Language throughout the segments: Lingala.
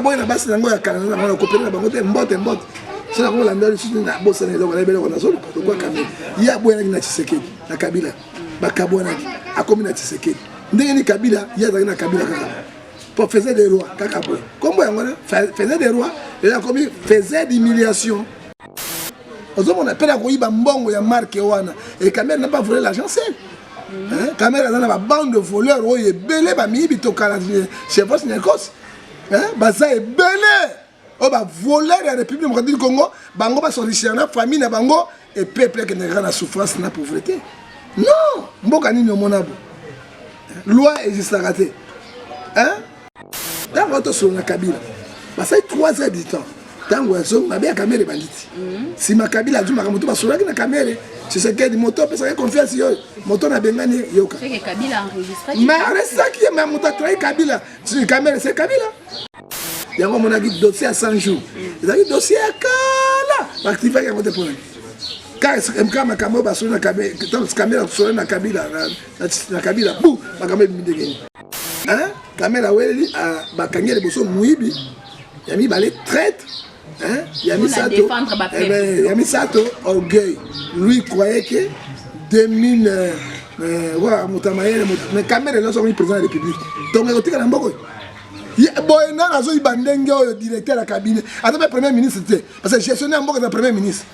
boy na basi nango ya Canada na kopere na bango te mbote. C'est la Hollande sur na bossa na loka na bele na zolo kwa Kabila. Ya boy na Tshisekedi na Kabila. Bakabwana a komi na Tshisekedi. Ndenge ni Kabila ya na Kabila kaka. Pour faisait des rois kaka boy. Comme boy ngona faisait des rois et là comme faisait d'humiliation. On appelle à Koyiba Mbongo ya marque wana et Kamel n'a pas volé l'argent c'est. Kamel a une bande de voleurs où il est belé ba mi bitokala chez vos Nekos. Baza est belé. Oh ba voleur de la République démocratique du Congo, bango ba s'enrichir na famille na bango et peuple qui n'est pas la souffrance na pauvreté. Non, mboka ni monabo. Loi existe raté. Dans votre sur la Kabila. Bah ça 3 heures du temps. Tango azo ma bien caméra banditi. Si ma Kabila a dû makamoto ba sur la caméra, c'est ce qu'elle dit moto parce que confiance yo. Moto na bengani yoka. C'est que Kabila enregistré. Mais reste ça qui est ma moto trahi Kabila. Sur caméra c'est Kabila. Il y a un dossier à 100 jours. Il y a un dossier à Kala. L'activité qui a voté pour lui. Car MK Makamo va sur la caméra sur la Kabila. La Kabila, bouh, Makamo est mis. Hein? Kamela Weli a Bakangé de Bosso Mouibi. Il a mis balai traite. Hein? Il a mis ça. Il a mis ça orgueil. Lui croyait que 2000. Voilà, mais Kamela là sont président de la République. Donc, il y a un peu boy na azo ibandenge o directeur la cabinet attends le premier ministre parce que gestionnaire mboka na premier ministre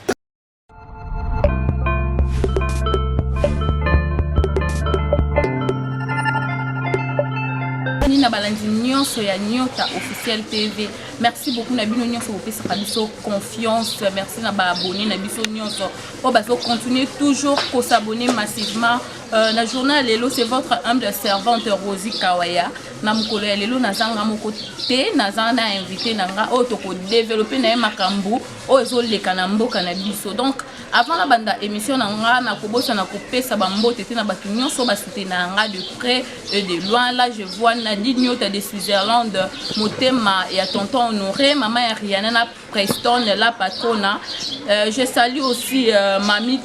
na balandi nyonso ya Nyota officiel TV. Merci beaucoup na bino nyonso opesa biso confiance. Merci na ba abonné na biso nyonso. Pour baso continuer toujours ko s'abonner massivement. Na journal lelo c'est votre humble servante Rosie Kawaya. Na mukolo ya lelo nazanga moko te nazanga invité nanga o to ko développer na makambu o ezoleka na mboka na biso. Donc avant la bande émission nanga na kobosa na kopesa ba mbote te na batu nyonso ba soutenir nanga de près et de loin. Là je vois Nadine Nyota de Switzerland, Motema et à tonton Honoré, maman Rihanna Preston, la patrona. Je salue aussi Mamie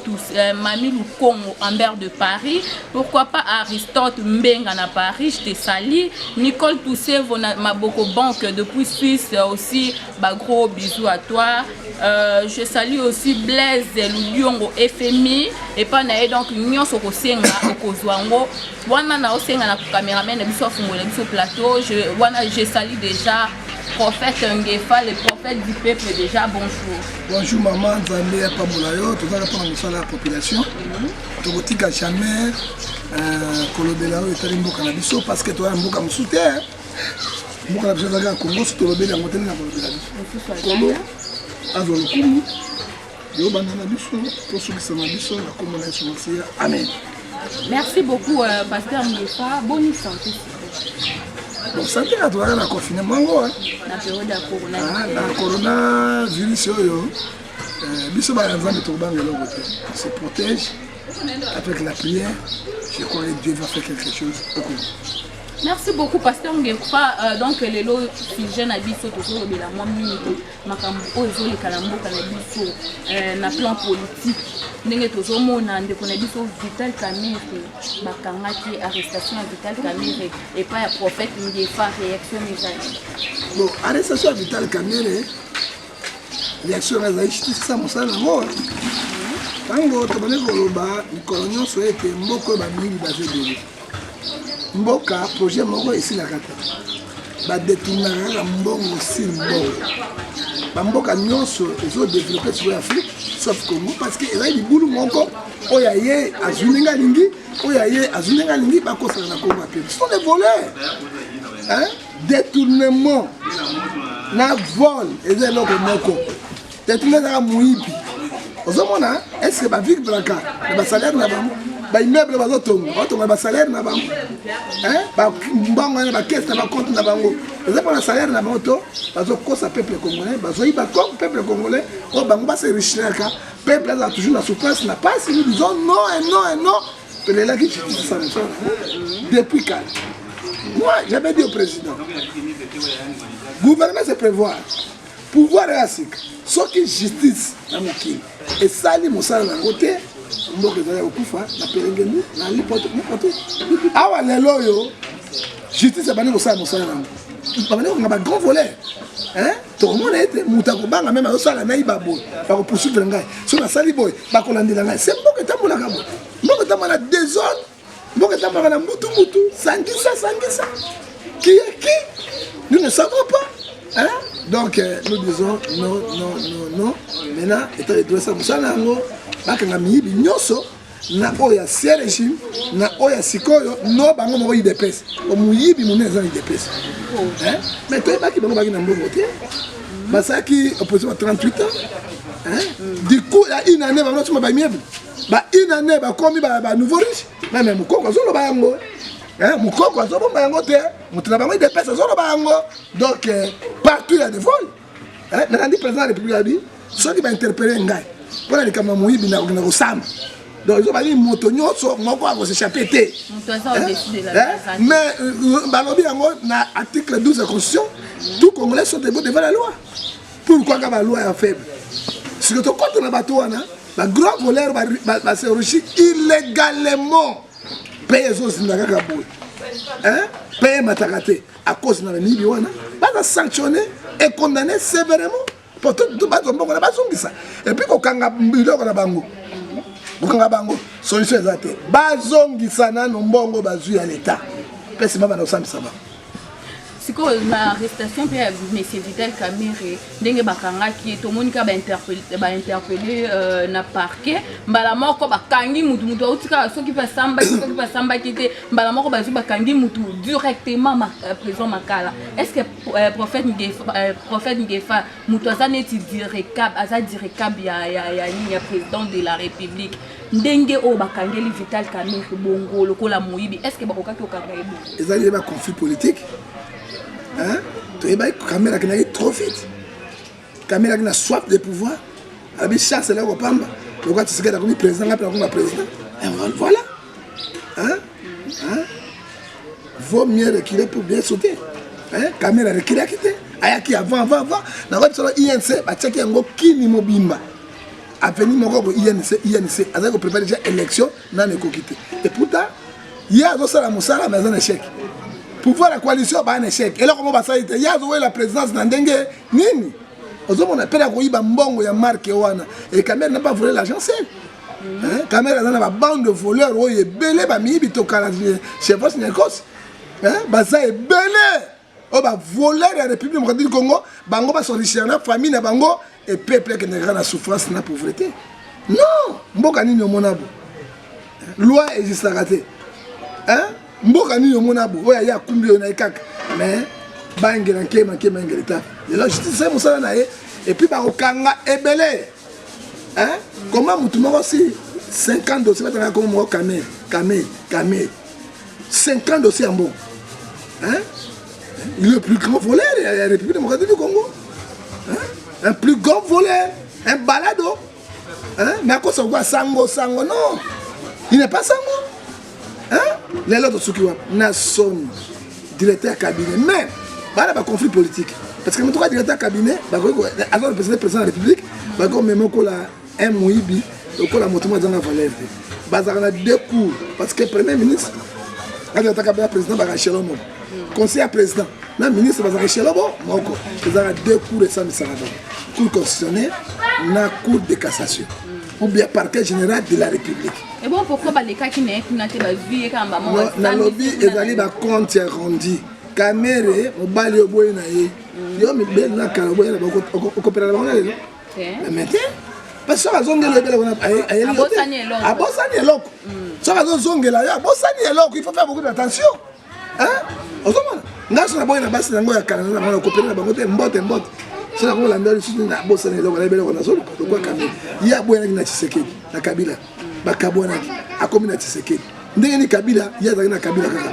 Lukongo, Amber de Paris. Pourquoi pas Aristote Mbenga na Paris, je te salue. Nicole Toussé, Maboko Banque depuis Suisse aussi, bah gros bisous à toi. Je salue aussi Blaise Luliongo FMI et pas naé donc Nyon Soko Senga Okozwango. Wana na osenga na caméraman biso fungola biso plateau. Je salue déjà prophète Ngefa, le prophète du peuple déjà. Bonjour. Bonjour maman Nzambe ya Pamolayo, tout ça répond à la population. Tokotika jamais kolobela o etali mboka na biso parce que toi mboka musute. Mboka na biso za Congo tolobela ngoteli na kolobela biso. Kolo azolukumu yo banana biso to sukisa na biso na komona yesu. Amen. Merci beaucoup pasteur Ngefa, bonne santé. Bon santé à toi na confinement ngo na période ya corona. Na corona virus yo biso ba nzambe to bangelo côté. Se protège avec la prière. Je crois que Dieu va faire quelque chose au Congo. Merci beaucoup pasteur Ngefa. Donc les lots jeune à biso to so bela moi minute makambo ozo le kalamboka na biso na plan politique ndenge to zo mona ndeko na biso Vital Kamerhe bakangaki arrestation ya Vital Kamerhe et pas ya prophète Ngefa réaction message. Bon arrestation ya Vital Kamerhe réaction à zaïchi ça mon ça ngo tango to bane koloba nikolonyo so ete mboko ba mingi ba zedeli mboka projet moko ici la kata ba détourner la mbongo si mbongo ba mboka nyonso ezo développer sur l'Afrique sauf Congo parce que eza libulu moko oya ye azuninga lingi oya ye azuninga lingi ba kosa na Congo pe ce sont des voleurs hein détournement na vol eza loko moko détourner na muibi ozomona est-ce que ba Vic Branca ba salaire na bango ba immeuble ba zotongo ba salaire na bango hein ba mbongo na ba caisse na ba compte na bango eza pour la salaire na bango to bazo kosa peuple congolais bazo iba comme peuple congolais o bango ba se richaka peuple a toujours la souffrance n'a pas si nous disons non et non et non mais là qui ça depuis quand moi j'avais dit au président gouvernement c'est prévoir pouvoir et asik ce qui justice na mokili et sali mosala na côté mboka ezali okufa na pelengenu na lipoto mokoto awa lelo yo justice ebandi kosala mosala nango un grand voleur. Tout le monde est Moutakobanga, même à la Naïbabo, par poursuivre un gars. Sur la Saliboy, c'est bon que tu as mon agabo. Bon que tu as mon désordre. Bon que tu as mon Moutou, Sangissa. Qui est qui? Nous ne savons pas. Donc nous disons non. Maintenant, étant de tout ça, nous allons na oya régime na oya sikoyo no bango moko idepesa omuyibi muneza idepesa mais toi baki bango baki na mbongo te basaki opposition 38 ans du coup il y a une année bango tuma ba immeuble ba une année ba komi ba nouveau riche même mukoko zolo ba yango mukoko zolo ba yango te mutuna bango idepesa zolo ba yango donc partout il y a des vols maintenant le président de la République a dit ceux qui va interpeller ngai pour les kama muyibi na kosamba. Donc, ils ont dit que les gens vont s'échapper. Mais, l'article 12 de la Constitution, tous les Congolais sont devant la loi. Pourquoi la loi est faible? Si tu comptes dans le bateau, le grand voleur va s'enrichir illégalement. Payer les autres, payer Matakate à cause de la Nibi, va sanctionner et condamner sévèrement pour tout le monde. Et puis, quand on a un bukanga bango solution ezate bazongisa nano mbongo bazwi ya l'État pesi mama na osambisa ba siko na arrestation pe ya monsieur Vital Kamerhe ndenge bakangaki to monika ba interpeller na parquet mbala moko bakangi mutu autika soki pa samba kite mbala moko bazwi bakangi mutu directement président Makala. Est-ce que prophète Ngefa mutu azaneti direcab ya président de la République ndenge o bakangeli Vital Kamerhe bongo lokola moyibi est-ce que bakokaki okanga ebo ezali ba conflit politique tu es caméra qui n'a trop vite. Caméra qui n'a soif de pouvoir. Avec chasse là au Pamba. Le roi Tshisekedi a commis président, après comme président. Et voilà. Vaut mieux reculer pour bien sauter. Caméra reculer à quitter. Ayaki avant. Dans votre solo INC, bah checker un go kini mobimba. Avenir mon go INC. Avec on prépare déjà élection, n'a ne quitter. Et pourtant, il y a d'autres la moussala mais un échec. Pouvoir la coalition a un échec. Et là, comment ça a été? Il y a la présidence d'Andengue. Nini? On appelle à Goïba Mbongo, il y a marqué Oana. Et Kamel n'a pas volé l'argent seul. Kamel a une bande de voleurs. Il est belé, il est chez vous, c'est une cause. Ça est belé. Oh, bah, voleur de la République du Congo. Bango va s'enrichir dans la famille, Bango, et peuple qui n'est pas la souffrance, la pauvreté. Non! Mboka ni monabo. Loi existe à rater. Mboka ni monabo oya ya kumbi na ikaka mais bangela nkema ngelita la justice c'est mosala na ye et puis ba okanga ebele comment mutu moko si 50 dossiers batanga comme mo Kamel 50 dossiers en bon le plus grand voleur de la République démocratique du Congo un plus grand voleur un balado mais à cause de sango non il n'est pas sango les autres ceux qui ont son directeur cabinet mais il y a un conflit politique parce que le directeur cabinet alors le président de la République il y a un moïbi il la moto dans la valeur il y a deux cours parce que le premier ministre quand il y a un président conseiller président le ministre il y a deux cours de cour constitutionnelle la cour de cassation ou bien parquet général de la République. Et bon, pourquoi les cas qui n'est pas vu quand maman dans le lobby et allé ba compte rendu caméra au balé au boy na ye yo mi bel na kala boy na ko coopérer na le mais parce que zone de lebele on a abosani eloko ça va zone la ya abosani eloko il faut faire beaucoup d'attention ozomona ngaso na boy na basi ngo ya kala na coopérer na bango te mbote c'est la qu'on l'a donné sur la bosse et l'on a bien zone quoi Kamel il y a boy na Tshisekedi na Kabila bakabwana a comme na Tshisekedi ndenge Kabila il y a na Kabila kaka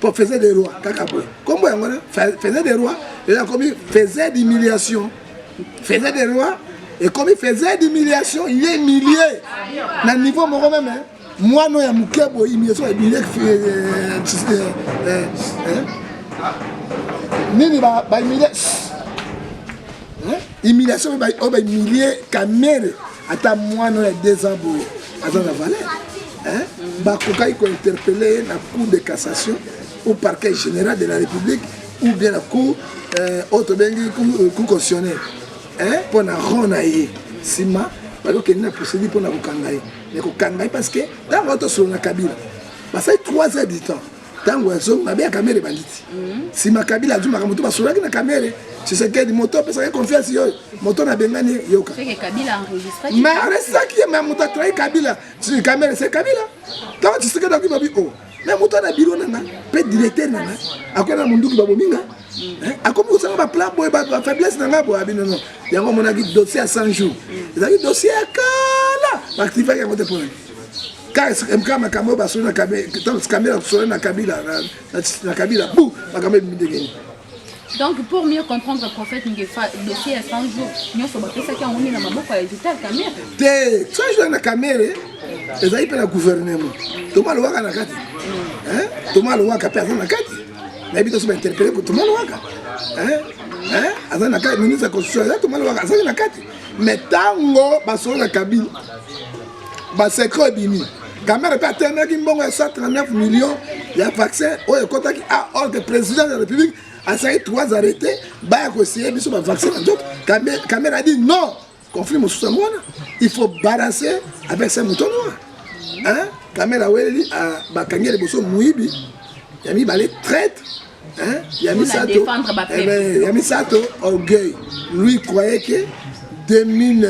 pour faire des rois kaka boy comme boy ngona faisait des rois et là comme faisait d'humiliation faisait des rois et comme il faisait d'humiliation il est humilié na niveau moko même moi non ya mukebo humiliation humilié nini ba humilié humiliation ba humilié Kamel ata moi non ya 2 ans boy azan la valeur bakokai ko interpeller la cour de cassation au parquet général de la République ou bien la cour autre bengi cour constitutionnelle pour na rona ye sima balo que na procédure pour na kokangai mais kokangai parce que dans votre sur na Kabila ça 3 heures du temps tango azo mabe ya caméra banditi sima Kabila azuma kamoto basolaki na caméra c'est ce que moto parce que confiance yo moto na bengani yoka c'est que Kabila enregistré mais resta qui mais moto trahi Kabila sur caméra c'est Kabila donc tu sais que donc babi oh mais moto na biro nanga pe directeur nanga akona munduki babominga akomi osanga ba plan boy ba faiblesse nanga bo abi non yango monaki dossier à 100 jours ezaki dossier ya kala activer yango te pour car MK makambo ba sona caméra sona na Kabila na Kabila bou makambo bindegeni. Donc pour mieux comprendre le prophète Ngefa dossier à 100 jours nous sommes ça qui on est na maboko ya Vital Kamerhe te 100 jours na Kamerhe ezali pe na gouvernement toma lo waka na kati toma lo waka pe na kati na bito so interpeller ko toma lo waka azana na kati ministre constitution toma lo waka azana na kati mais tango ba sona Kabila ba secret bimi Kamerhe pe atteindre ki mbongo ya 139 millions ya vaccin oyo kotaki à ordre président de la République à ça 3 arrêtés bah essayer de se vacciner d'autres Kamerhe a dit non conflit mon sous il faut balancer avec ces moutons noirs Kamerhe a weli à bakangi les bosso muibi yami balé traite yami sato yami sato orgueil lui croyait que 2000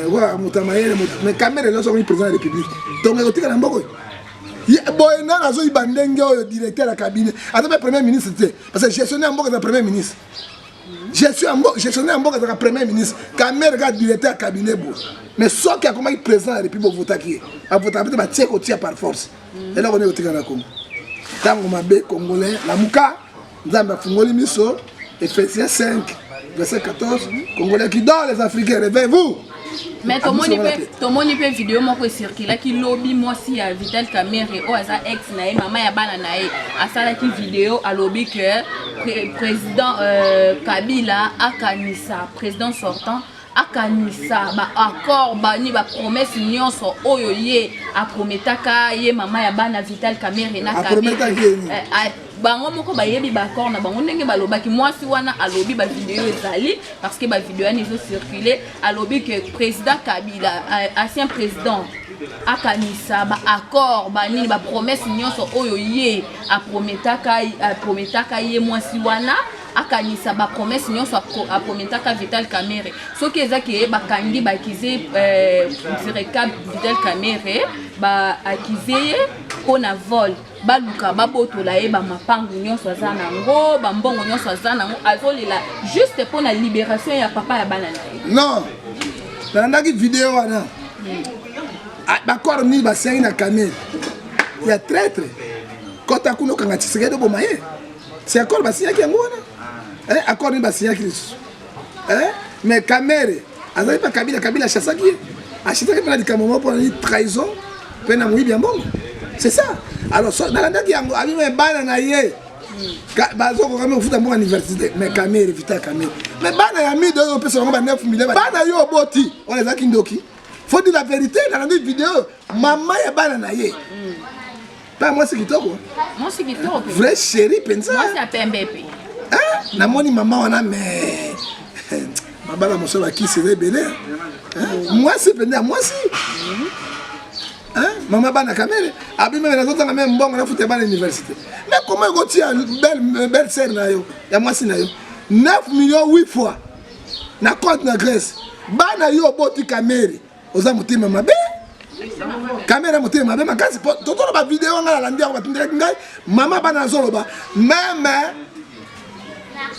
voilà mutamaye mais Kamerhe là sont président de la République donc il y a mboko boy na azo ibandenge oyo directeur la cabinet ataba premier ministre parce que gestionnaire mboka za premier ministre gestionnaire mboka za premier ministre Kamerhe ga directeur cabinet bo mais so qui a comme président de la République voter qui a voter peut-être ba tie ko tie par force et là on est au tika na Congo tango mabe congolais la muka nzamba fungoli miso Ephésiens 5 verset 14 congolais qui dort les africains réveillez-vous. Mais tout le monde peut vidéo moko circuler qui lobby moi si à Vital Kamerhe o aza ex nae maman ya bana nae asala ki vidéo a lobby que président Kabila akanisa président sortant akanisa ba accord ba ni ba promesse nyonso oyo ye a prometaka ye maman ya bana Vital Kamerhe na Kabila bango moko bayebi ba accord na bango ndenge balobaki mwasi wana alobi ba vidéo ezali parce que ba vidéo ani zo circuler alobi que président Kabila ancien président akanisa ba accord ba nini ba promesse nyonso oyo ye a prometaka ye mwasi wana akanisa ba promesse nyonso a prometaka Vital Kamerhe soki ezaki ba kangi ba akize directeur Vital Kamerhe ba akize pona vol baluka babotola ye ba mapangu nyonso aza nango ba mbongo nyonso aza nango azolela juste pour la libération ya papa ya bana na non nalandaki vidéo wana bakor ni basengi na Kamerhe ya traître kota kuno kanga Tshisekedi bomaye c'est accord basinyaki yango wana accord ni basinyaki lisusu mais Kamerhe azali pa Kabila chassaki achitaki pena likambo moko mpona ni trahison mpe na moyibi ya mbongo c'est ça alors nalandaki yango abima bana na ye bazokoka me kofuta mbongo université mais Kamerhe Vital Kamerhe mais bana ya mide oyo opesa bango ba 9 millions bana yo oboti wana ezalaki ndoki faut dire la vérité nalandi vidéo mama ya bana na ye pa mwasi kitoko vrai chéri penza mwasi apembe pe namoni mama wana mais babala mosolo akisi eza ebele mwasi penza mwasi maman bana Kamerhe abime na zotanga même mbongo na futa bana université mais comment il retient belle sœur na yo ya mwasi na yo 9 millions 8 fois na compte na Grèce bana yo boti Kamerhe oza mutima mabe Kamerhe mutima mabe makasi totolo ba vidéo nga la ndia ko batindela ngai mama bana zoloba même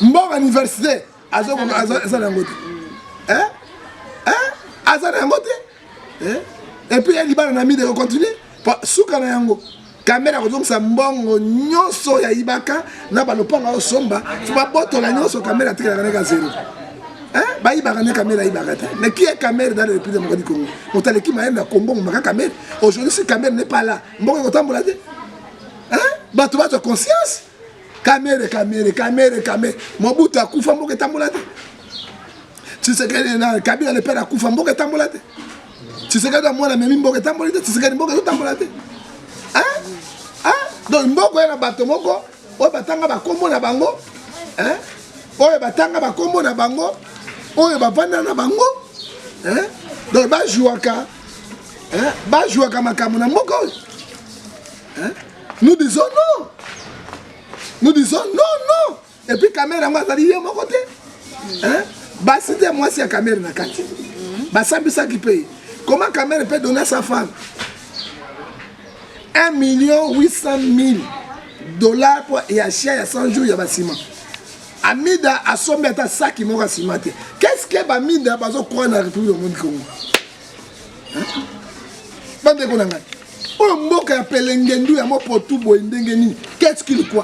mbongo université azoko azana ngote azana ngote et puis il va na mi de continuer suka na yango Kamerhe akozongisa mbongo nyonso ya ibaka na balopanga osomba ba botola nyonso Kamerhe atikala ka zéro bayibaka ne Kamerhe ayibaka te mais qui est Kamerhe dans le pays démocratique du Congo motaleki mayembe kombo maka Kamerhe aujourd'hui si Kamerhe n'est pas là mbongo kotambola te bato bato conscience Kamerhe Mobutu akufa mbongo etambola te Tshisekedi na Kabila le père akufa mbongo etambola te Tshisekedi a mwana memi mbongo etambola te Tshisekedi mbongo etambola te donc mbongo ya bato moko oyo batanga bakombo na bango, oyo batanga bakombo na bango, oyo bavanda na bango, donc bajouaka makambo na mboka oyo. Nous disons non. Nous disons non. Et puis caméra moi ça dit mon côté. Bah c'était moi si la caméra na kati. Bah ça qui paye. Comment caméra peut donner à sa femme 1 800 000 $ pour y acheter à 100 jours ya bâtiment. Amida a somme à ça qui m'a cimenté. Qu'est-ce que Amida bazo croire na République du monde Congo? Bande konanga. Oh mboka ya pelengendu ya mopotu boendengeni. Qu'est-ce qu'il quoi?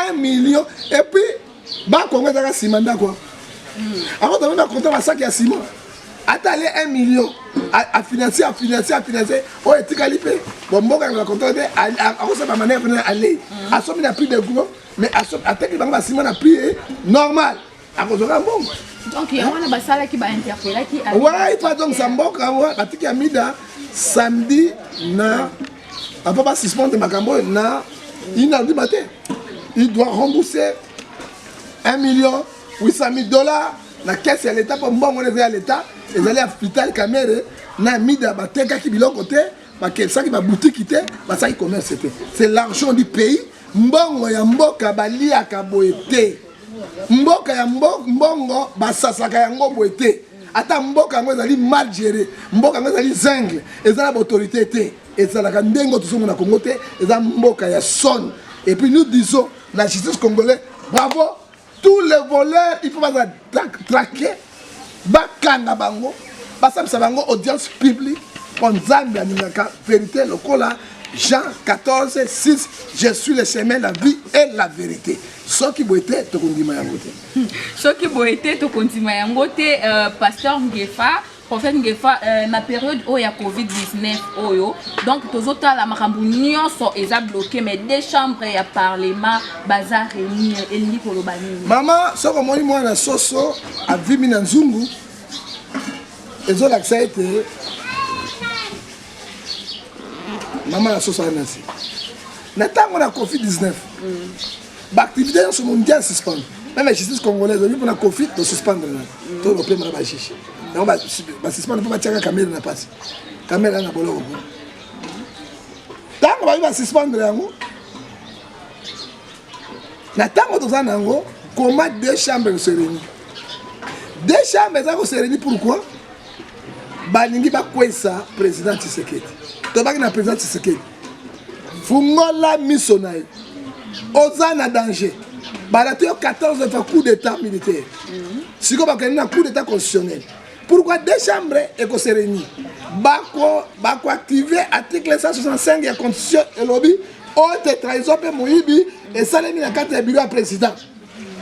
1 million et puis ba Congo za ciment quoi. Avant de même compter ma sac ya ciment. Attendez 1 million à financer. Oh et tikalipe. Bon mboka na compter à cause de manière venir aller. À somme na prix de gros mais à somme attaque ba ciment na prix normal. À cause de bon. Donc il y a un basala qui va interpeller qui a. Ouais, pas donc ça mboka wa batiki amida samedi na après pas suspendre makambo na du matin. Il doit rembourser 1 800 000 $ la caisse à l'État pour bon on est à l'État et aller à l'hôpital caméra na mida bateka ki biloko te ba ça qui va boutique quitter ba ça qui commerce c'était c'est l'argent du pays mbongo ya mboka balia ka boete mboka ya mbongo basasaka yango boete ata mboka ngo ezali mal géré mboka ngo ezali zingle ezala autorité te ezala ndengo to na Congo te ezala mboka ya son. Et puis nous disons la justice congolaise bravo tous les voleurs il faut pas traquer bakanga bango basabisa bango audience publique pour nzambe aningaka vérité lokola Jean 14 6 je suis le chemin la vie et la vérité. Soki boete to kondima yango te. Soki boete to kondima yango te pasteur Ngefa prophète Ngefa na période où il y a Covid-19 oyo donc tozota la makambu nyonso eza bloqué mais des chambres ya parlement bazar réunir elingi koloba nini. Maman soko moni mwana soso avimi na nzungu ezo laksa ete maman la soso anasi. Na tango na Covid-19 l'activité sur mondial suspend. Même la justice congolaise on dit pour la Covid de suspendre tout le paiement ba chichi. Donc ba suspendre pour ba caméra na passe. Caméra na boloko. Tango ba suspendre yango. Na tango to zana yango comment deux chambres se réunissent. Deux chambres za ko se réunir pourquoi? Balingi ba kwesa président Tshisekedi. To ba na président Tshisekedi. Fungola missionnaire. Ozana danger. Barato 14 fois coup d'état militaire. Si vous avez un coup d'état constitutionnel. Pourquoi deux chambres et se réunissent? Bako activer l'article 165 de la constitution et lobby. Haute trahison pour Moïbi et ça les mis dans la carte du bureau à président.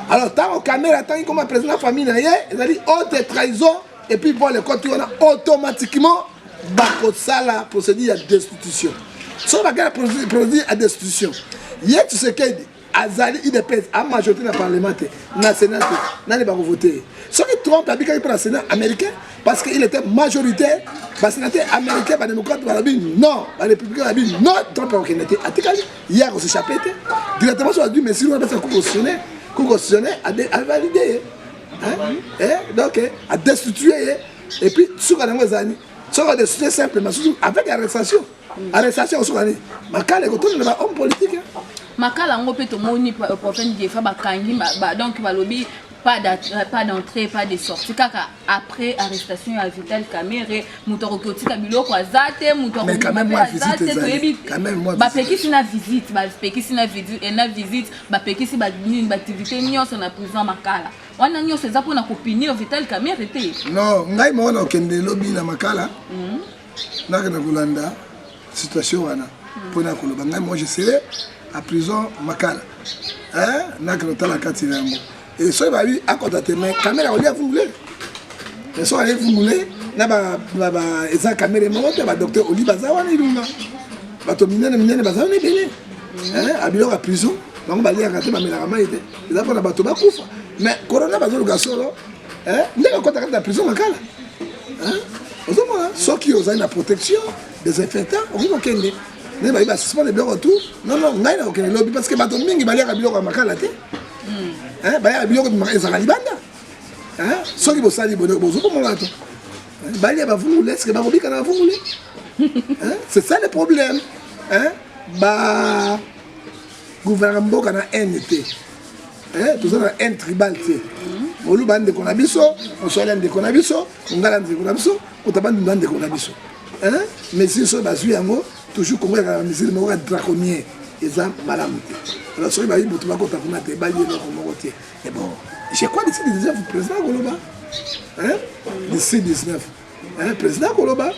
Alors tant au caméra tant comme président de la famille ils ont dit haute trahison et puis bon le compte on a automatiquement bako ça la procédure de destitution. Si on a la procédure à destitution. Hier tu sais qu'il Azali IDPS à majorité dans le Parlement, dans le Sénat, dans les voter. Ce qui trompe la pour le Sénat américain, parce qu'il était majoritaire, le sénateur américain, le démocrate, non, le républicain, non, Trump a été attaqué. Hier, on s'est échappé. Directement sur la dû, mais si on a fait un coup constitutionnel, a validé. Donc, a destitué. Et puis, sur la Zani, sur la destitué simplement, avec arrestation. Arrestation, sur la Makal est autour de l'homme politique. Makala ngo pe to moni prophète Ngefa bakangi donc balobi pas d'entrée pas de sortie kaka après arrestation ya Vital Kamerhe mutoro kotika biloko azate mutoro mais quand même moi visite quand même moi ba pekisi na visite ba pekisi ba activité nyonso na prison Makala wana nyonso za pona kopinir Vital Kamerhe te non ngai mona okende lobby na Makala na kana kulanda situation wana pona koloba ngai moi je serai à prison Makala. N'a que le la carte et ça va lui à côté mais caméra on lui a voulu. Et ça allait voulu na ba eza caméra mo ba docteur Oli Bazawa ni lunga. Ba to minene Bazawa ni bene. À bilo à prison. Donc ba lia raté ba melama été. Ils ont pas ba to ba kufa. Mais corona ba zo le gasolo. Ndeka côté la prison Makala. Aux hommes ceux qui ont la protection des infectants on va kende. ne ba ba suspendre biloko tout non non ngai na okene lobby parce que bato mingi balia ka biloko makala te hein balia biloko ezala libanda hein soki bosali bozo komona to balia ba vungule est-ce que ba kobika na vungule hein c'est ça le problème hein ba gouvernement mboka na NT hein tout ça na un tribal te olu bande ko na biso osola ndeko na biso ngala ndeko na biso otabandi ndeko na biso hein mais si so bazui yango toujours comme la musique mais draconien eza malamu te alors soki ba yibutu ba kota kuna te balie le ko mokotie et bon j'ai quoi d'ici 19 président Koloba hein d'ici 19 hein président Koloba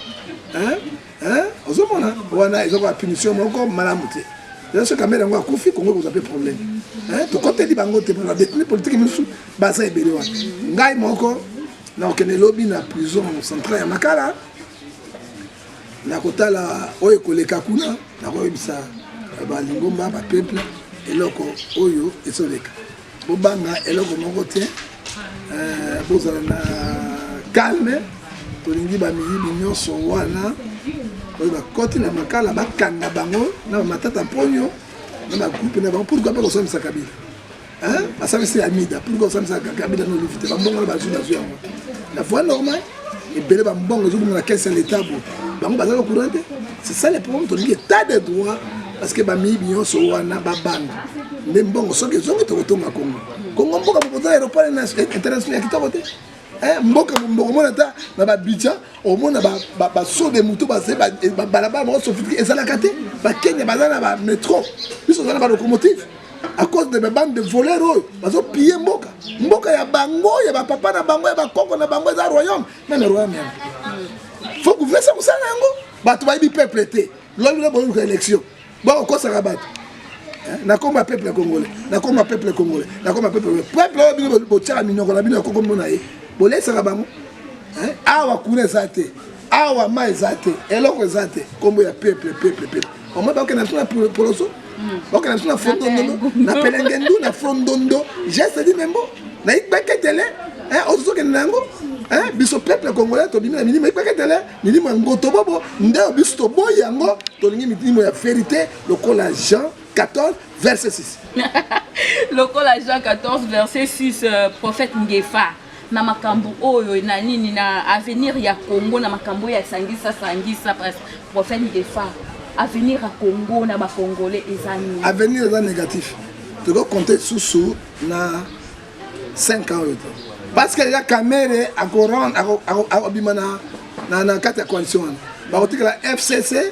hein ozomona wana ils ont la punition moko malamu te là ce caméra ngo akufi kongo ko zape problème hein to côté di bango te pour la détenu politique misu basa ebele wa ngai moko na okene lobby na prison centrale ya Makala na kotala oyo koleka kuna na koyebisa balingomba ba peuple eloko oyo esoleka bobanga eloko moko te bozala na calme tolingi bamiyibi nyonso wana oyo bakoti na Makala bakanga bango na matata mponyo na bagroupe na bango pourquoi pas kosamisa Kabila hein basamisi Amida pourquoi kosamisa Kabila no livite bambongo na bazwi yango la voie normale et belle bambongo zo na caisse l'état bango bazalo courant c'est ça le problème tolingi état de droit parce que bamiyibi nyonso wana babanga nde mbongo soki zongi tokotonga Congo mboka bopoto aéroport international ya kitoko te mboka mboko mona ta na ba bicha au mona ba saut de moto ba balaba mo sophistiqué ezalaka te ba Kenya bazana ba métro biso zana ba locomotive à cause de bandes de voleurs bazo piller mboka ya bango ya ba papa na bango ya ba koko na bango za royaume même royaume faut que vous fassiez ça nango bato ba bi peuple te lolu na bonne élection ba ko sa rabat na komba peuple congolais na komba peuple congolais na komba peuple bo tira minoko na bino ko mona ye bo laissera bango awa kuna zate awa mai zate eloko zate kombo ya peuple au moins ba ko na tuna poloso ba ko na tuna fondondo na pelengendu na fondondo geste di membo na ikbeketele ozo ke nango biso peuple congolais to bimina minima ikbeketele ni mangoto bobo nda biso to boyango to lingi mitimo ya vérité lokola Jean 14 verset 6. Lokola Jean 14 verset 6 prophète Ngefa na makambo oyo na nini na avenir ya Congo na makambo ya sangisa prophète Ngefa avenir à Congo na ba congolais ezani avenir est négatif. Tu dois compter sous na 5 ans parce que la caméra a courant a bimana na kata coalition ba otikala FCC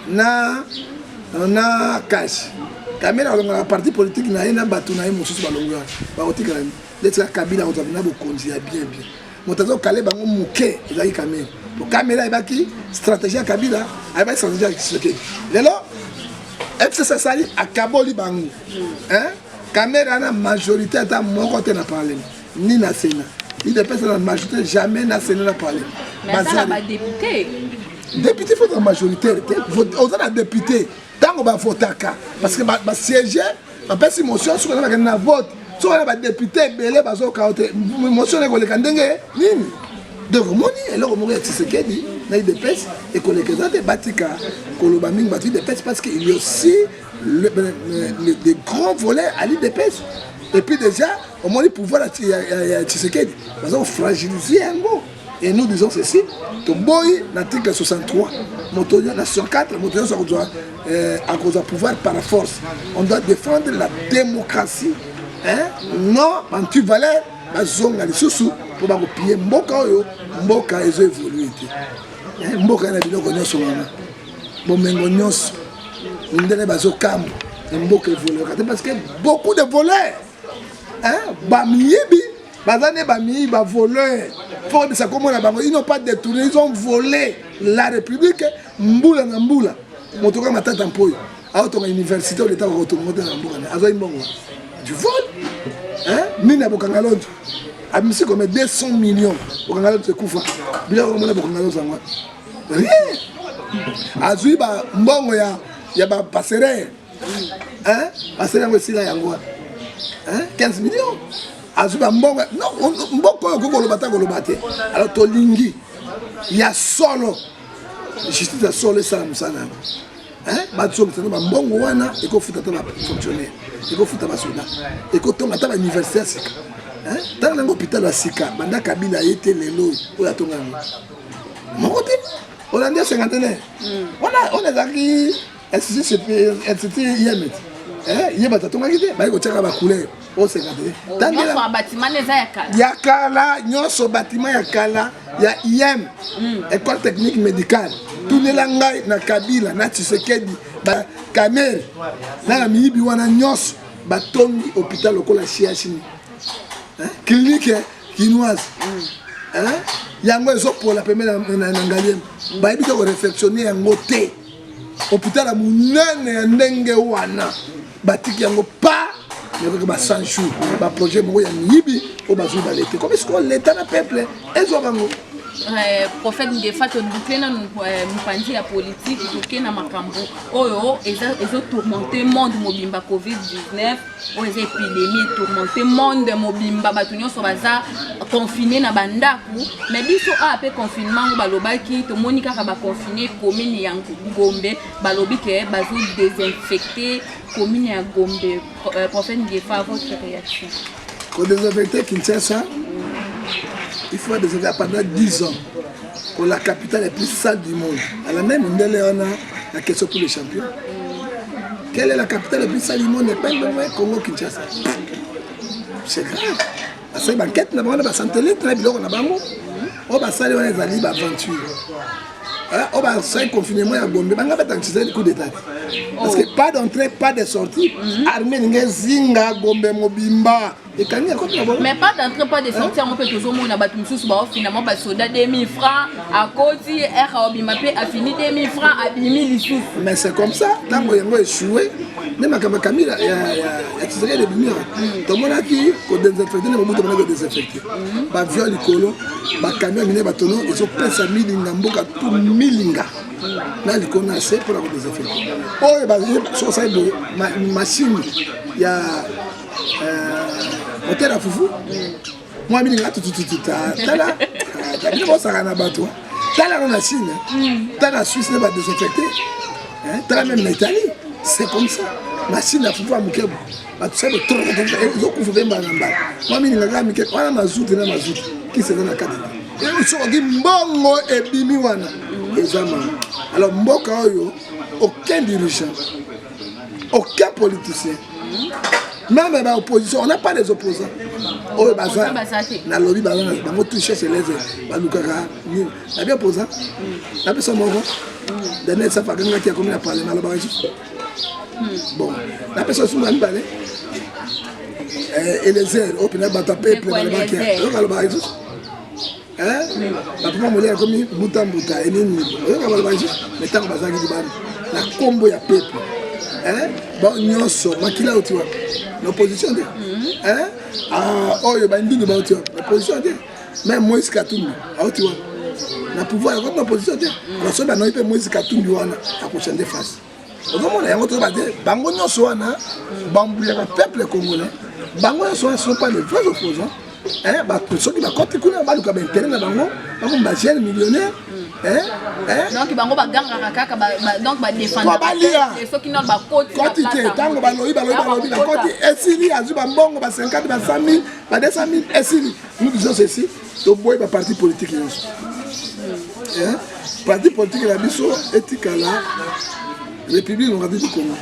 na cash caméra la parti politique na ina batu na mususu balongo ba otikala let's Kabila on na bokonzi ya bien motazo kale bango muke ezali caméra to caméra ebaki stratégie ya Kabila ayeba stratégie ya Tshisekedi lelo FCC sali akaboli bango caméra na majorité ata moko te na parlement ni na Sénat ni des personnes en majorité jamais na Sénat na parlement mais ça va député faut être majoritaire on a député tango ba votaka parce que ba siège ba pesi motion sur na vote so ba député belé ba zo kaote motion ko le kandenge nini donc moni eloko mo Tshisekedi na IDPS et ko le kezate batika ko lo ba mingi batu IDPS parce qu'il y a aussi des grands volets à l'IDPS et puis déjà au moins le pouvoir à Tshisekedi ba zo fragiliser yango. Et nous disons ceci, Tomboy, l'article 63, la 64, à cause du pouvoir par la force. On doit défendre la démocratie. Non, quand tu valais, bazonga les sous pour payer mboka ezo évoluer. Mboka na biloko nyonso wana. Bomengo nyonso. Ndele bazo kambo, mboka évoluer parce que beaucoup de voleurs. Ba miyibi, bazane ba miyibi ba voleurs. Ils n'ont pas détourné, ils ont volé la République. Mboula na mboula. Motoka matata mpoyo. A ton université l'état retourner dans mboula. Azo imbongo. Du vol. Nina bokangalondo. Amisi comme 200 millions. Bokangalondo se kufa. Bila ko mona bokangalondo zangwa. Azui ba mbongo ya ba passerelle. Passerelle ngosila yango. 15 millions. Azuba mbongo non mboko ko kolobata kolobate alors tolingi ya solo justice ya solo ça musana bato ba mbongo wana eko futa ta ba fonctionnaire eko futa ba soldat eko tonga ta ba université sika dans un hôpital à Sika banda Kabila été lelo o ya tonga moko te Hollandais cinquantenaire on est aquí institut IEM il ba tonga kite ba ko tshaka ba couleur o cinquantenaire tangela bâtiment neza ya kala nyoso bâtiment ya kala ya IEM école technique médicale tunela ngai na Kabila na Tshisekedi ba Kamer na miyibi wana nyoso batongi hôpital lokola CHN clinique chinoise yango ezopola pembe na ngaliem bayebi ko réflexionner yango te hôpital ya munene ya ndenge wana batiki yango pa yoko ba 100 jours ba projet moko ya miyibi o bazu ba l'été comme est-ce que l'état na peuple ezo bango prophète de fait boucler na mupanzi ya politique boucler na makambo oyo ezo tourmenter monde mobimba covid-19 o eza épidémie tourmenter monde mobimba bato nyonso baza confiné na bandaku mais biso ape confinement balobaki tomoni kaka ba confiner commune ya Gombe balobi ke bazo désinfecter commune ya Gombe prophète de fait votre réaction ko désinfecter Kinshasa. Il faut désinfecter pendant 10 ans pour la capitale la plus sale du monde. À la même on a la question pour les champions. Quelle est la capitale la plus sale du monde? Pas le Congo Kinshasa. C'est grave. C'est une enquête, on a santé, très bien, on a bango. On va saluer les alliés d'aventure. On va faire confinement à Gombe. On va faire un coup d'état. Parce que pas d'entrée, pas de sortie. Armée Zinga, Gombe, Mobimba. Mais pas d'entrée, pas de sortie. On peut toujours mon abattu finalement parce que 2000 francs à côté, R a fini 2000 francs à 10 000 sous. Mais c'est comme ça. Tant que vous échoué, même à Camille, il y a des lumières. Tout le monde a dit qu'on désinfecte, on a désinfecté. Bah viol colo, bah camion miné batono, ils ont pensé à milinga, mboka tout milinga. Là ils connaissent pour la désinfecter. Oh bah sur ça machine, il y a moteur à foufou. Moi milinga tout tala, t'as bien ça na bateau. Tala en Chine, tala Suisse ne va désinfecter. Tala même l'Italie, c'est comme ça. Machine à foufou à Mukebo. Tu sais, ils ont couvert ma lamba. Moi, je suis on a mazout, on a mazout. Qui c'est dans la cadre? Ils sont dit Mbongo et Bimiwana. Alors, Mboka, aucun dirigeant, aucun politicien, même l'opposition, on n'a pas des opposants. Oh, bazar. Na lobby bazar, bango toucher chez les balukaka. La bien opposant. La personne moro. Dernier ça fait qui a commis la parlement là-bas. Bon, la personne sous ma balai. Et les airs, au final, bata peuple dans le banquier. Le baïs. La première monnaie a commis Bouta, et Nini. Le baïs. Mais tant que bazar qui dit la combo ya peuple. Bon, nous sommes makila au tuwa. L'opposition dit. Oh, il y a une ligne au tuwa. L'opposition dit. Même Moïse Katumbi, au tuwa. Na pouvoir, il y a une opposition dit. La seule année, Moïse Katumbi wana a prochaine face. Aujourd'hui, il y a un autre bâtiment. Bango nyonso wana, bambouler le peuple congolais. Bango nyonso wana sont pas les vrais opposants. Ceux qui va côté kuna ba luka intérêt na bango, bango ba jeune millionnaire. Donc bango ba ganga kaka donc ba défendre. Ceux qui n'ont pas côté. Côté tango ba loyi ba côté esili azu ba mbongo ba 50 ba 100 000, ba 200 000 esili. Nous disons ceci, to boy ba parti politique nyonso. Parti politique la biso etikala République démocratique du Congo.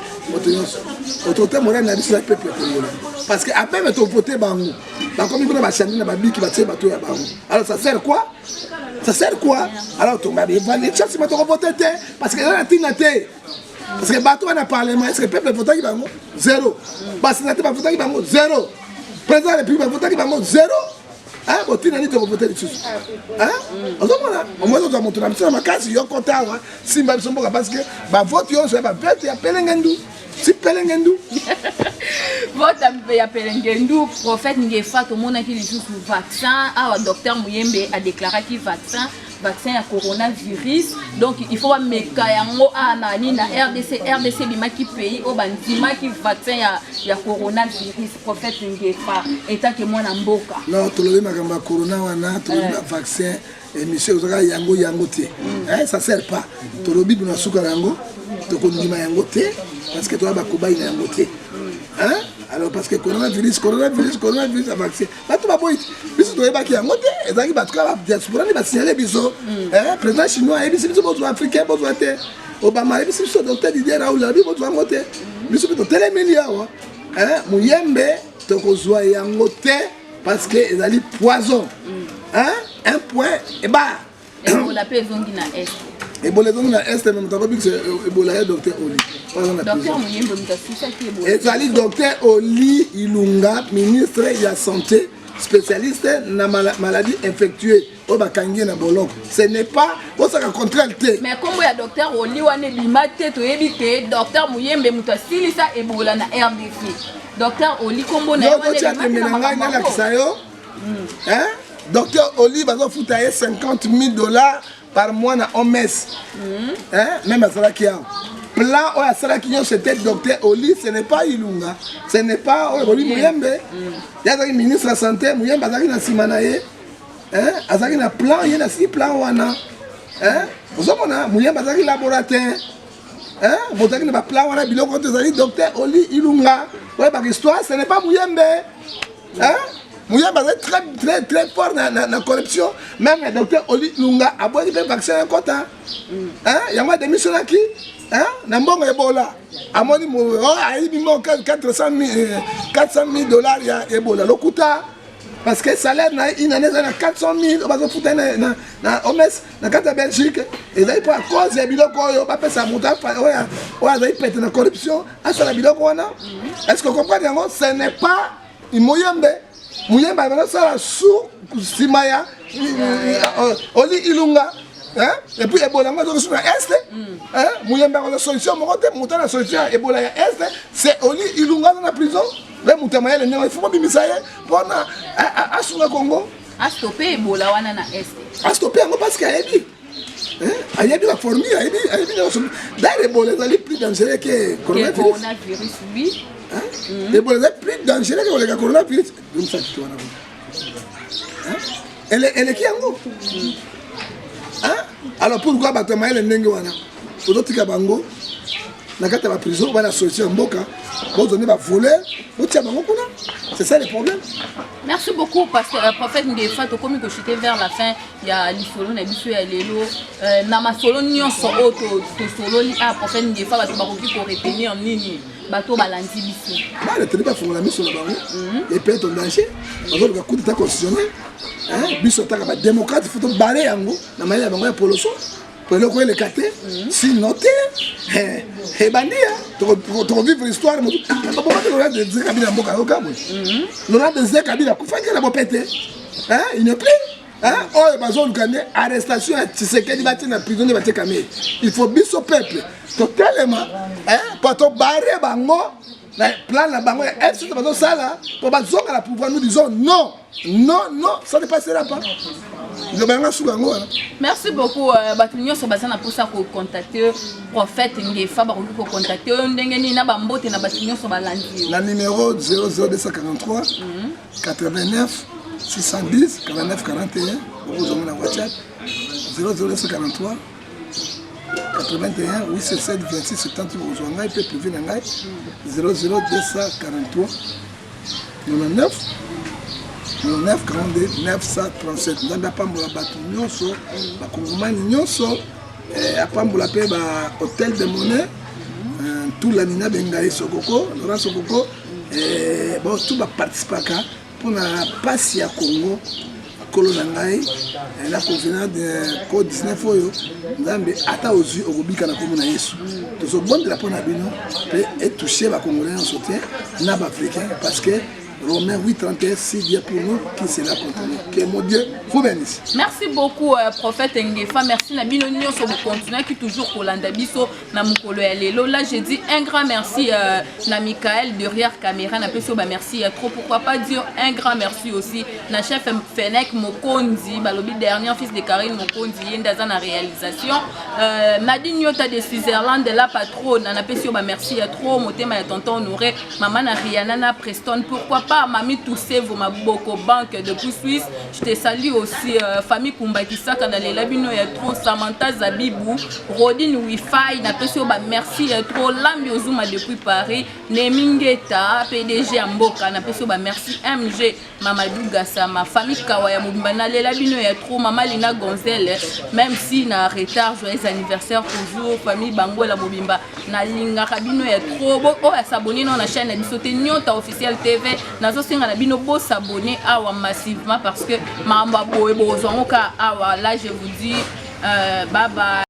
Autorité morale n'a pas peuple congolais. Parce que après mettre voter bango, comme il va changer na babi qui va tirer bateau ya bango. Alors ça sert quoi? Ça sert quoi? Alors tu vas les chances de voter parce que là tu n'as parce que bateau na parlement est-ce que peuple vote qui bango? Zéro. Parce que sénateur va voter qui bango? Zéro. Président de la République va voter qui bango? Zéro. Bon, tu n'as pas voté dessus. On va doit montrer la ma case, il y a un compte si ma son parce que ma vote, il y a Pelengendou. Si Pelengendou. Vote à Pelengendou, prophète Ngefa, tout le monde a qui les sous vaccin. Ah, docteur Mouyembe a déclaré qu'il vaccin. vaccin ya coronavirus donc il faut meka yango na RDC bimaki pays o bandimaki vaccin ya coronavirus prophète Ngefa état que moi na mboka non tolobi makamba corona wana tolobi vaccin et monsieur ozaka yango te ça sert pas tolobi bino suka yango to kondima yango te parce que toi bakobai na yango te alors parce que coronavirus a vaccin bato baboyi biso toyebaki yango te ezalaki bato kaka diaspora nde basignale biso président chinois ayebisi biso bozwa africain bozwa te Obama ayebisi biso docteur Didier Raoult abi bozwa yango te biso mpe totelemeli awa muyembe tokozwa yango te parce que ezali poison un point eba ebola mpe ezongi na est ebola ezongi na est même takobi que ebola ya docteur Oli docteur Muyembe mutasisaki ebola ezali docteur Oli Ilunga ministre ya santé spécialiste na maladie infectieuse o bakangi na boloko ce n'est pas osaka contrôle te mais kombo ya docteur Oli wana ebima te toyebi te docteur Muyembe mutasilisa ebola na RDC docteur Oli kombo na wana ngai nalakisa yo docteur Oli bazofuta ye $50,000 par mois na OMS même azalaki awa plan oyo asalaki nyonso c'était docteur Oli ce n'est pas Ilunga ce n'est pas oyo Oli Muyembe ye azalaki ministre ya santé Muyembe azalaki na nsima na ye azalaki na plan ye nasili plan wana ozomona Muyembe azalaki laborateur bozalaki na baplan wana biloko oyo ezalaki docteur Oli Ilunga oyebaka histoire ce n'est pas Muyembe Muyembe est très fort dans la corruption. Même le docteur Oli Lunga a beau dire vaccin un quota. Il y a des missions qui Nambongo Ebola. A mon niveau, il manque $400,000 il y a Ebola. Le coûta parce que salaire une année à 400,000 on va se foutre na OMS na carte Belgique et là pas à cause de biloko yo pas ça monta ouais ça pète la corruption à ça la biloko wana. Est-ce que vous comprenez ce n'est pas Muyembe Muyembe va ça sous Simaya Oli Ilunga et puis Ebola moi je suis à est Muyembe a la solution mon côté monter la solution Ebola est c'est Oli Ilunga dans la prison le mutamaya le il faut pas bimisaye pour na asuna Congo a stopper Ebola wana na est a stopper parce qu'il a dit la formule d'ailleurs Ebola est plus dangereux que coronavirus oui Ebola est plus dangereux que le coronavirus donc ça tu vois elle est qui yango alors pourquoi batamaya le ndenge wana ozotika bango na kata ba prison ba la solution mboka bozone ba voler otia bango kuna c'est ça le problème. Merci beaucoup parce que prophète Ngefa to komi ko chuter vers la fin ya lisolo na biso ya lelo na masolo nyonso oto to solo li prophète Ngefa ba to ba koki ko retenir nini bato balandi biso ba le télé ba fongola miso na bango et peut-être en danger bazo le coup d'état constitutionnel biso taka ba démocrate faut to barrer yango na maya bango ya poloso pour le le caté si noté et bandia to vivre l'histoire mais pourquoi tu regardes des kabila mboka au Gabon l'on des kabila kufanya na bopete il ne plus oh bazo lukane arrestation à Tshisekedi bati na prison de bati kamé il faut biso peuple totalement pour to barrer bango na plan la bango est-ce que bazo sala pour bazonga la pouvoir nous disons non ça ne passera pas. Merci beaucoup. Batunyo so bazana pour ça ko contacter prophète Ngefa ba ko contacter ndenge ni na bambote na batunyo so balandi. La numéro 00243 89 610 49 41 vous avez la WhatsApp 00243 81 867 26 70 vous avez peut privé na ngai 00243 99 42 937 ndanda pambola bato nyonso bakongomani nyonso apambola pe ba hôtel de monnaie tout la nina bengai sokoko Laurent Sokoko bon tout ba participaka pour na passe ya Congo kolo na ngai la convenant de code 19 oyo nzambe ata ozui okobika na komona Yesu tozobondela pona bino pe et toucher ba congolais en soutien na ba africain parce que Romains 8:31, si Dieu pour nous, qui sera contre nous? Que mon Dieu vous bénisse. Merci beaucoup, prophète Ngefa. Merci Nabino Nyon sur le continent qui toujours Kolanda Biso na mukolo ya lelo. Là, j'ai dit un grand merci na Michael derrière caméra. Na peso ba merci trop. Pourquoi pas dire un grand merci aussi na chef Fenek Mokondi, balobi dernier fils de Karine Mokondi, yendaza na réalisation. Nadine Nyota de Switzerland, la patronne. Na peso ba merci trop. Motema ya tonton Honoré, maman na Rihanna na Preston. Pourquoi pas Mami Toussé, vous ma Boko Banque depuis Suisse. Je te salue aussi famille Kumbakisaka na lela bino ya trop Samantha Zabibou, Rodine Wi-Fi na peso ba merci trop Lambi Ozuma depuis Paris, Nemingeta PDG Amboka na peso ba merci MG Mamadou Gassama, famille Kawaya Mobimba na lela bino ya trop Mama Lina Gonzelle, même si na retard joyeux anniversaire toujours famille Bangola Mobimba na linga bino ya trop bo o ya s'abonner na chaîne na biso te Nyota officiel TV nazo singa na bino bo s'abonner awa massivement parce que Mamba Boy Bozonga awa là je vous dis bye bye.